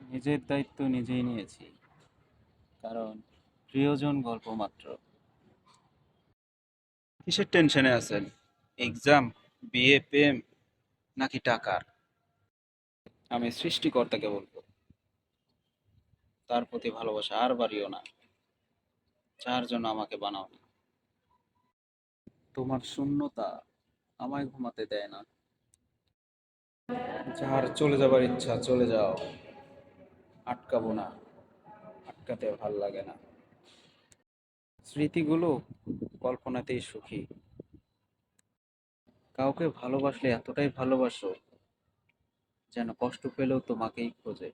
নিজের দায়িত্ব নিজেই নিয়েছি, কারণ প্রিয়জন গল্প মাত্র। কিসের টেনশনে আছেন? এক্সাম, বিয়ে, প্রেম, নাকি টাকার? আমি সৃষ্টিকর্তাকে বলবো, তার প্রতি ভালোবাসা আর বাড়িও না, যার জন্য আমাকে বানাওনি। তোমার শূন্যতা আমায় ঘুমাতে দেয় না। যার চলে যাবার ইচ্ছা চলে যাও, আটকাবো না, আটকাতে ভাল লাগে না। স্মৃতিগুলো কল্পনাতেই সুখী। কাউকে ভালোবাসলে এতটাই ভালোবাসো যেন কষ্ট পেলেও তোমাকেই খোঁজে।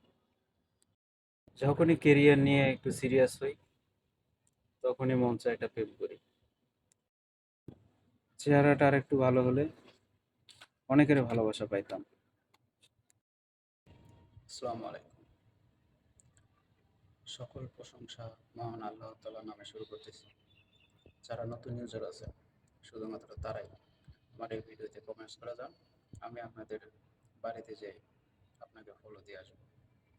যখনই কেরিয়ার নিয়ে একটু সিরিয়াস হই, তখনই মন চায় একটা প্রেম করি। চেহারাটা আর একটু ভালো হলে অনেকের ভালোবাসা পাইতাম। আসসালামু আলাইকুম। সকল প্রশংসা মহান আল্লাহ তাআলার নামে শুরু করতেছি। যারা নতুন ইউজার আছে শুধুমাত্র তারাই আমার এই ভিডিওতে কমেন্টস করা যান, আমি আপনাদের বাড়িতে যেয়ে আপনাকে ফলো দিয়ে আসবো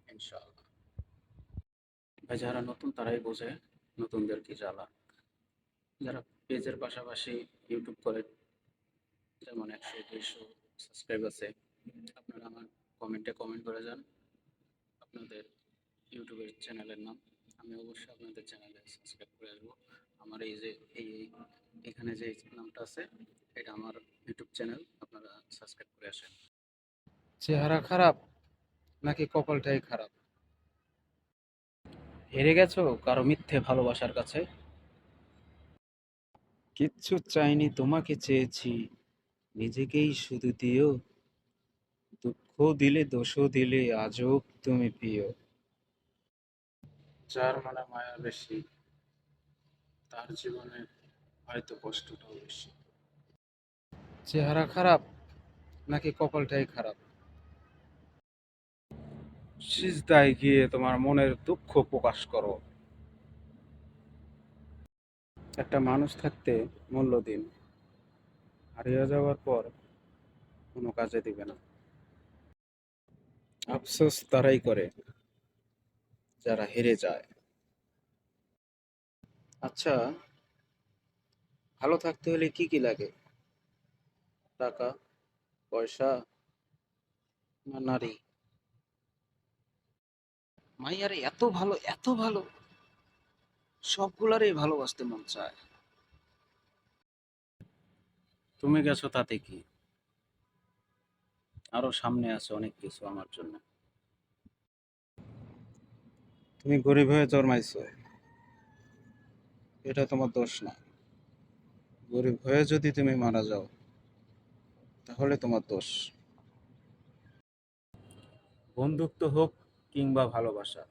ইনশাআল্লাহ। ভাই, যারা নতুন তারাই বোঝে নতুনদের কি জ্বালা। যারা পেজের পাশাপাশি ইউটিউব করেন, যেমন 100-200 সাবস্ক্রাইব আছে, আপনারা আমার কমেন্টে কমেন্ট করে যান আপনাদের ইউটিউবের চ্যানেলের নাম। আমি অবশ্যই আপনাদের চ্যানেলে সাবস্ক্রাইব করে আসবো। আমার এই যে এখানে যে নামটা আছে, এটা আমার ইউটিউব চ্যানেল, আপনারা সাবস্ক্রাইব করে আসেন। চেহারা খারাপ নাকি কপালটাই খারাপ? হেরে গেছো কারো মিথ্যে ভালোবাসার কাছে? কিচ্ছু চাইনি, তোমাকে চেয়েছি, নিজেকেই শুধু দিও। দুঃখ দিলে দোষও দিলে আজব তুমি প্রিয়। যার মানে মায়া বেশি, তার জীবনে হয়তো কষ্টটাও বেশি। চেহারা খারাপ নাকি কপালটাই খারাপ? সিজদায় গিয়ে তোমার মনের দুঃখ প্রকাশ করো। একটা মানুষ থাকতে মূল্য দিন, হারিয়ে যাওয়ার পর কোনো কাজে দিবে না। আফসোস তারাই করে যারা হেরে যায়। আচ্ছা, ভালো থাকতে হলে কি কি লাগে? টাকা, পয়সা, না নারী? মাইয়ারে এত ভালো, এত ভালো, সবগুলারই ভালোবাসতে মন চায়। তুমি গেছো তাতে কি, আরো সামনে আছে অনেক কিছু আমার জন্য। তুমি গরিব হয়ে জন্মাইছো, এটা তোমার দোষ না। গরিব হয়ে যদি তুমি মারা যাও, তাহলে তোমার দোষ। বন্ধুত্ব হোক কিংবা ভালোবাসা,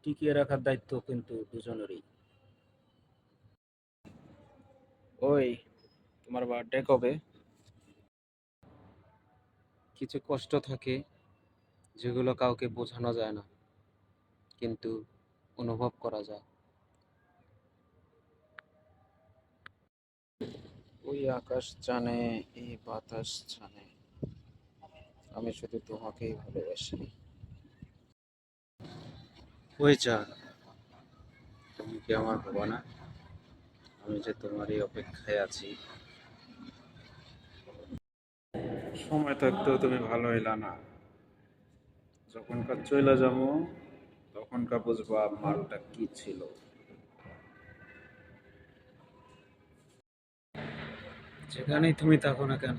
টিকিয়ে রাখার দায়িত্ব কিন্তু দুজনেরই। ওই, তোমার বার্থডে কবে? কিছু কষ্ট থাকে যেগুলো কাউকে বোঝানো যায় না, কিন্তু অনুভব করা যায়। ওই আকাশ জানে, এই বাতাস জানে, আমি শুধু তোমাকেই ভালোবাসি। ওই যা, তুমি কি আমার ভাবা না? আমি যে তোমারই অপেক্ষায় আছি। সময় থাকতেও তুমি ভালো হইলা না, যখনকার চইলা যাবো তখনকার বুঝবা মালটা কি ছিল। যেখানেই তুমি থাকো না কেন,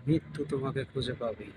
মৃত্যু তোমাকে খুঁজে পাবেই।